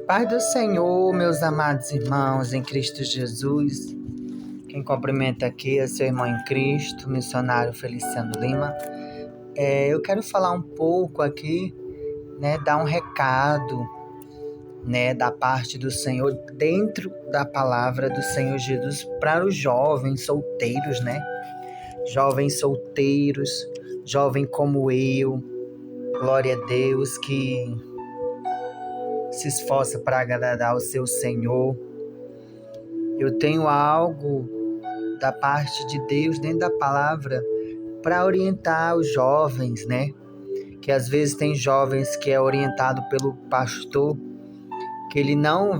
Paz do Senhor, meus amados irmãos em Cristo Jesus. Quem cumprimenta aqui é seu irmão em Cristo, missionário Feliciano Lima. Eu quero falar um pouco aqui, dar um recado, da parte do Senhor, dentro da palavra do Senhor Jesus, para os jovens solteiros, Jovens solteiros, jovem como eu, glória a Deus, que se esforça para agradar ao seu Senhor. Eu tenho algo da parte de Deus dentro da palavra para orientar os jovens, Que às vezes tem jovens que é orientado pelo pastor, que ele não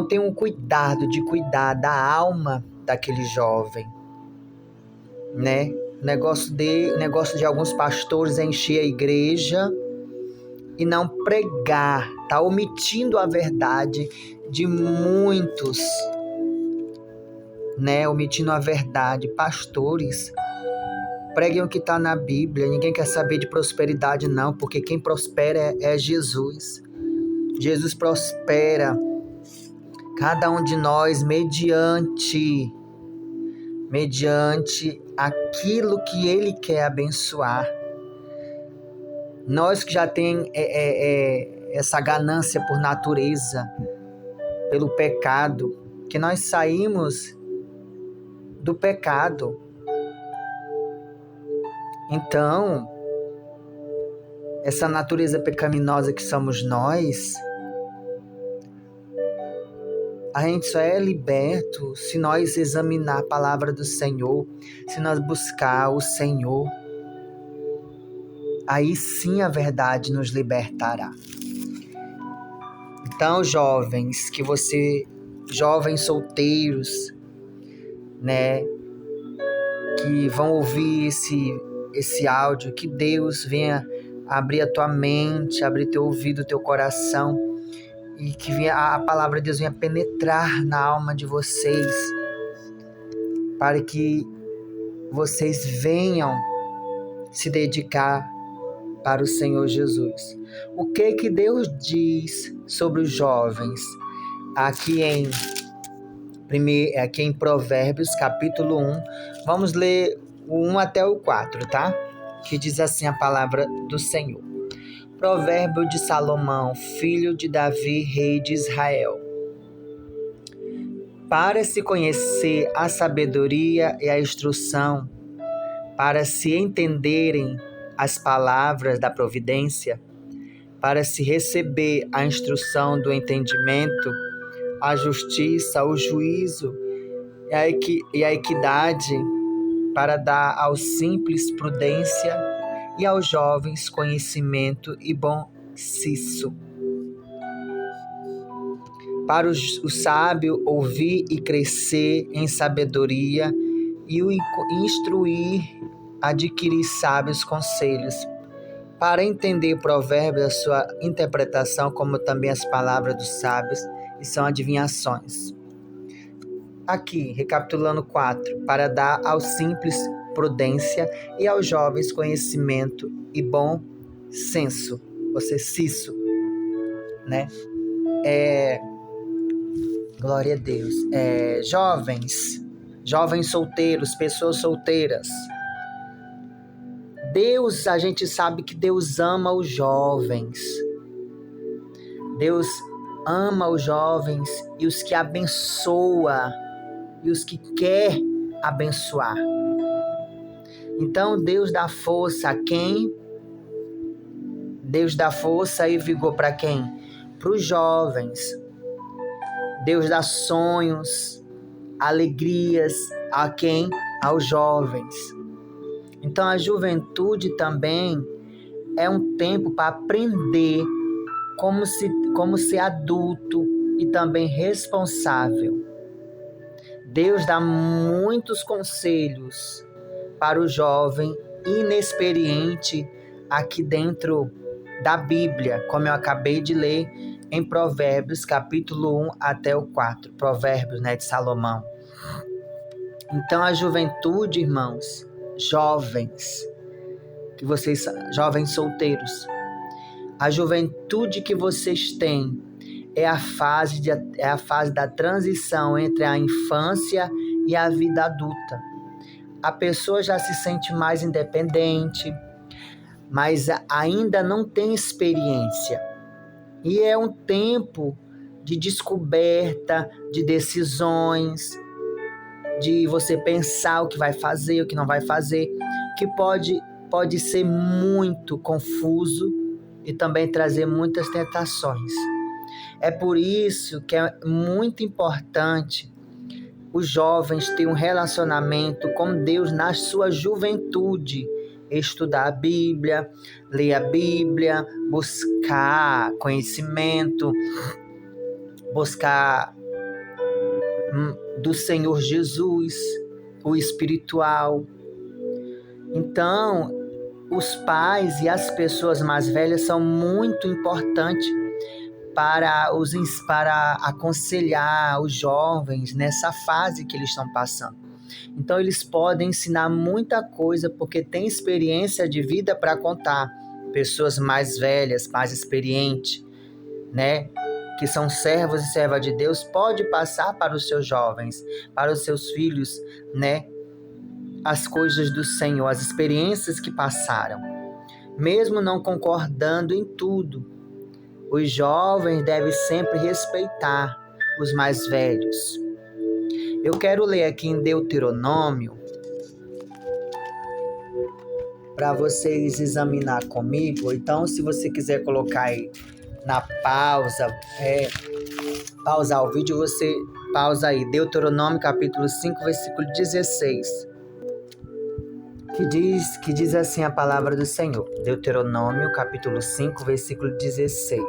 tem um cuidado de cuidar da alma daquele jovem, O negócio de alguns pastores é encher a igreja e não pregar, tá omitindo a verdade de muitos, omitindo a verdade. Pastores, preguem o que está na Bíblia. Ninguém quer saber de prosperidade não, porque quem prospera é Jesus. Jesus prospera cada um de nós mediante aquilo que Ele quer abençoar. Nós que já tem essa ganância por natureza, pelo pecado, que nós saímos do pecado. Então, essa natureza pecaminosa que somos nós, a gente só é liberto se nós examinar a palavra do Senhor, se nós buscar o Senhor. Aí sim a verdade nos libertará. Então, jovens solteiros, que vão ouvir esse áudio, que Deus venha abrir a tua mente, abrir teu ouvido, teu coração, e que a palavra de Deus venha penetrar na alma de vocês, para que vocês venham se dedicar para o Senhor Jesus. O que Deus diz sobre os jovens? Aqui em Provérbios, capítulo 1, vamos ler o 1 até o 4, tá? Que diz assim a palavra do Senhor. Provérbio de Salomão, filho de Davi, rei de Israel. Para se conhecer a sabedoria e a instrução, para se entenderem as palavras da providência, para se receber a instrução do entendimento, a justiça, o juízo e a equidade, para dar aos simples prudência e aos jovens conhecimento e bom senso. Para o sábio ouvir e crescer em sabedoria e o instruir, adquirir sábios conselhos. Para entender provérbios, a sua interpretação, como também as palavras dos sábios, e são adivinhações. Aqui, recapitulando 4, para dar aos simples prudência e aos jovens conhecimento e bom senso, ou seja, siso, Glória a Deus. Jovens solteiros, pessoas solteiras. Deus, a gente sabe que Deus ama os jovens. Deus ama os jovens e os que abençoa e os que quer abençoar. Então, Deus dá força a quem? Deus dá força e vigor para quem? Para os jovens. Deus dá sonhos, alegrias a quem? Aos jovens. Então, a juventude também é um tempo para aprender como ser adulto e também responsável. Deus dá muitos conselhos para o jovem inexperiente aqui dentro da Bíblia, como eu acabei de ler em Provérbios, capítulo 1 até o 4. Provérbios, de Salomão. Então, a juventude, irmãos, jovens solteiros, A juventude que vocês têm é a fase da transição entre a infância e a vida adulta. A pessoa já se sente mais independente, mas ainda não tem experiência. E é um tempo de descoberta, de decisões, de você pensar o que vai fazer, o que não vai fazer, que pode ser muito confuso e também trazer muitas tentações. É por isso que é muito importante os jovens terem um relacionamento com Deus na sua juventude, estudar a Bíblia, ler a Bíblia, buscar conhecimento, buscar do Senhor Jesus, o espiritual. Então, os pais e as pessoas mais velhas são muito importantes para aconselhar os jovens nessa fase que eles estão passando. Então, eles podem ensinar muita coisa porque têm experiência de vida para contar. Pessoas mais velhas, mais experientes, né? Que são servos e servas de Deus, pode passar para os seus jovens, para os seus filhos, né? As coisas do Senhor, as experiências que passaram. Mesmo não concordando em tudo, os jovens devem sempre respeitar os mais velhos. Eu quero ler aqui em Deuteronômio, para vocês examinar comigo. Então, se você quiser colocar aí na pausa, pausar o vídeo, você pausa aí. Deuteronômio capítulo 5, versículo 16. Que diz assim a palavra do Senhor. Deuteronômio capítulo 5, versículo 16.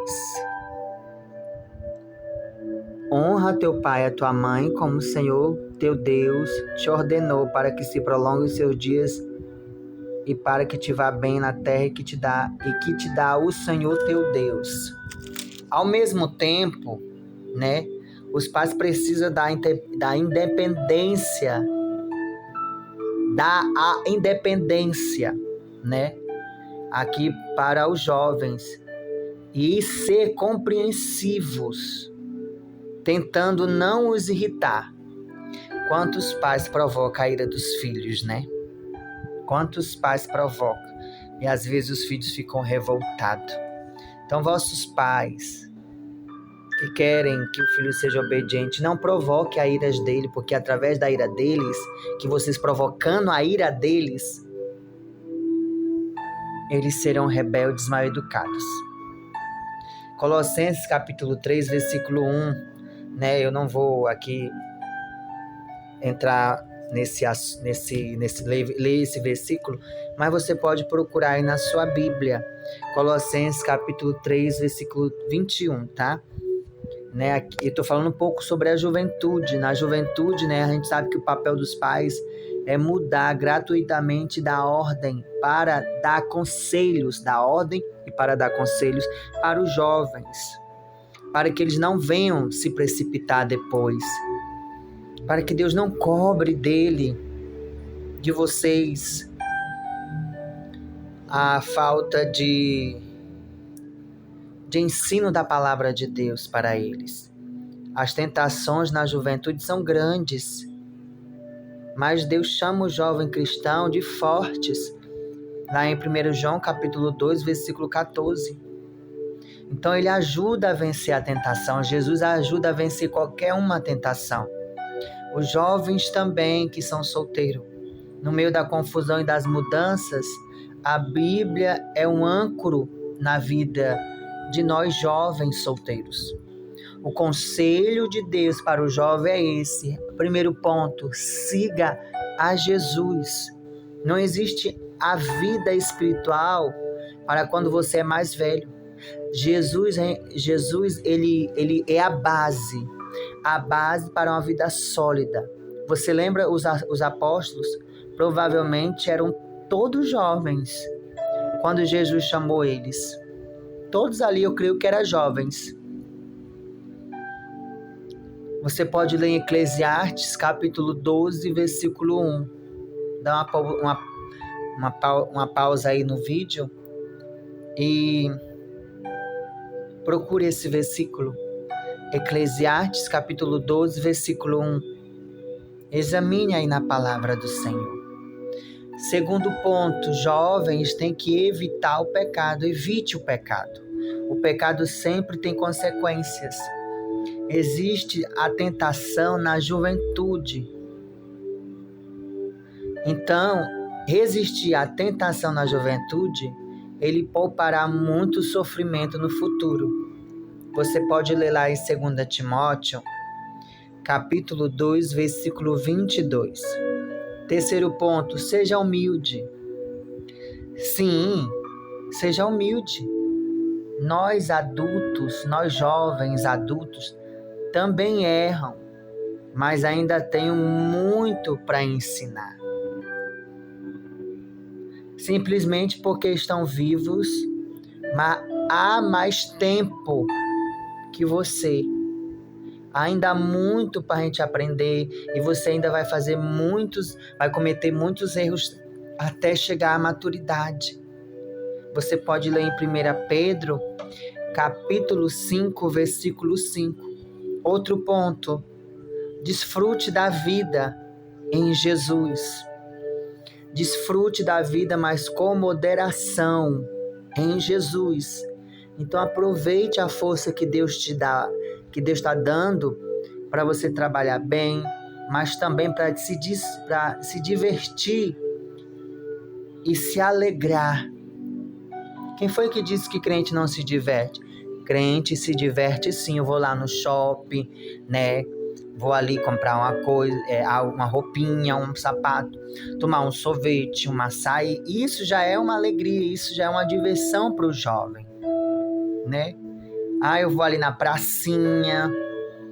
Honra teu pai e a tua mãe, como o Senhor teu Deus te ordenou, para que se prolongue os seus dias e para que te vá bem na terra que te dá o Senhor teu Deus. Ao mesmo tempo, né, os pais precisam da independência, né, aqui para os jovens, e ser compreensivos, tentando não os irritar. Quantos pais provocam a ira dos filhos, né? Quantos pais provocam? E às vezes os filhos ficam revoltados. Então, vossos pais que querem que o filho seja obediente, não provoque a ira dele, porque através da ira deles, que vocês provocando a ira deles, eles serão rebeldes mal educados. Colossenses capítulo 3, versículo 1, né? Eu não vou aqui entrar ler esse versículo, mas você pode procurar aí na sua Bíblia. Colossenses capítulo 3, versículo 21, tá? Né? Aqui, eu tô falando um pouco sobre a juventude. Na juventude, né, a gente sabe que o papel dos pais é mudar gratuitamente da ordem para dar conselhos, para os jovens, para que eles não venham se precipitar depois, para que Deus não cobre de vocês a falta de ensino da palavra de Deus para eles. As tentações na juventude são grandes, mas Deus chama o jovem cristão de fortes, lá em 1 João capítulo 2, versículo 14. Então ele ajuda a vencer a tentação, Jesus ajuda a vencer qualquer uma tentação. Os jovens também que são solteiros, no meio da confusão e das mudanças, a Bíblia é um âncoro na vida de nós jovens solteiros. O conselho de Deus para o jovem é esse. Primeiro ponto, siga a Jesus. Não existe a vida espiritual para quando você é mais velho. Jesus ele é a base para uma vida sólida. Você lembra os apóstolos? Provavelmente eram todos jovens quando Jesus chamou eles. Todos ali eu creio que eram jovens. Você pode ler em Eclesiastes capítulo 12, versículo 1. Dá uma pausa aí no vídeo e Procure esse versículo. Eclesiastes capítulo 12, versículo 1. Examine aí na palavra do Senhor. Segundo ponto, jovens têm que evitar o pecado. Evite o pecado. O pecado sempre tem consequências. Existe a tentação na juventude. Então, resistir à tentação na juventude, ele poupará muito sofrimento no futuro. Você pode ler lá em 2 Timóteo, capítulo 2, versículo 22. Terceiro ponto, seja humilde. Sim, seja humilde. Nós adultos, nós jovens adultos, também erram, mas ainda tenho muito para ensinar. Simplesmente porque estão vivos, mas há mais tempo que você. Ainda há muito para a gente aprender e você ainda vai cometer muitos erros até chegar à maturidade. Você pode ler em 1 Pedro, capítulo 5, versículo 5. Outro ponto, desfrute da vida em Jesus. Desfrute da vida, mas com moderação em Jesus. Então aproveite a força que Deus te dá, que Deus está dando para você trabalhar bem, mas também para se divertir e se alegrar. Quem foi que disse que crente não se diverte? Crente se diverte sim. Eu vou lá no shopping, né? Vou ali comprar uma coisa, uma roupinha, um sapato, tomar um sorvete, um açaí. Isso já é uma alegria, isso já é uma diversão para o jovem, né? Eu vou ali na pracinha,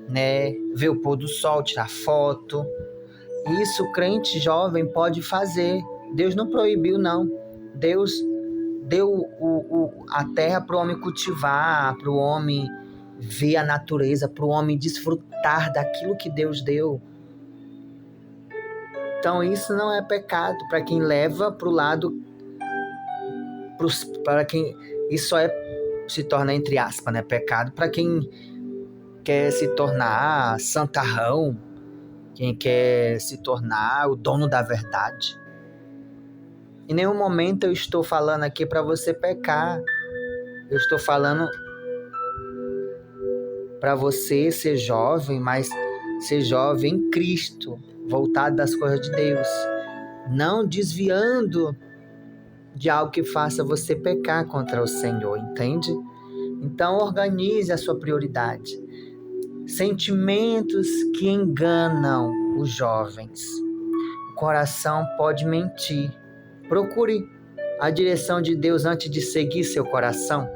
né? Ver o pôr do sol, tirar foto. Isso o crente jovem pode fazer. Deus não proibiu, não. Deus deu a terra para o homem cultivar, para o homem ver a natureza, para o homem desfrutar daquilo que Deus deu. Então isso não é pecado para quem leva para o lado, para quem isso se torna, entre aspas, né, pecado para quem quer se tornar santarrão, quem quer se tornar o dono da verdade. Em nenhum momento eu estou falando aqui para você pecar. Eu estou falando para você ser jovem, mas ser jovem em Cristo, voltado das coisas de Deus, não desviando de algo que faça você pecar contra o Senhor, entende? Então organize a sua prioridade. Sentimentos que enganam os jovens. O coração pode mentir. Procure a direção de Deus antes de seguir seu coração.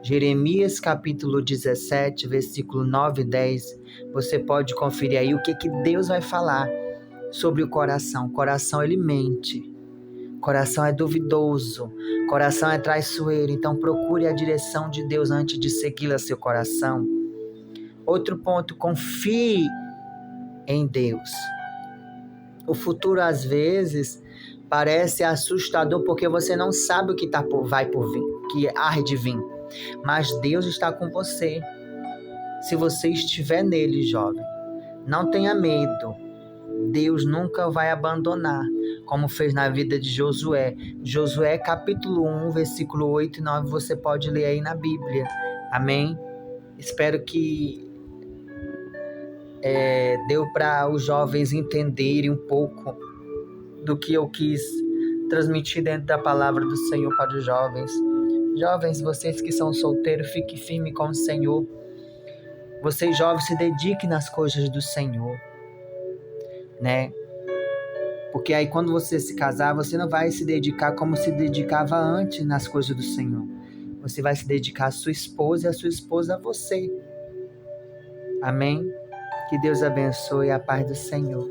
Jeremias capítulo 17, versículo 9 e 10. Você pode conferir aí o que Deus vai falar sobre o coração. O coração, ele mente. O coração é duvidoso. O coração é traiçoeiro. Então procure a direção de Deus antes de segui-la seu coração. Outro ponto, confie em Deus. O futuro, às vezes, parece assustador porque você não sabe o que vai por vir, que há de vir. Mas Deus está com você. Se você estiver nele, jovem, não tenha medo. Deus nunca vai abandonar, como fez na vida de Josué. Josué capítulo 1, versículo 8 e 9, você pode ler aí na Bíblia. Amém? Espero que deu para os jovens entenderem um pouco do que eu quis transmitir dentro da palavra do Senhor para os jovens. Jovens, vocês que são solteiros, fiquem firmes com o Senhor. Vocês jovens, se dediquem nas coisas do Senhor, né? Porque aí quando você se casar, você não vai se dedicar como se dedicava antes nas coisas do Senhor. Você vai se dedicar à sua esposa e a sua esposa a você. Amém? Que Deus abençoe a paz do Senhor.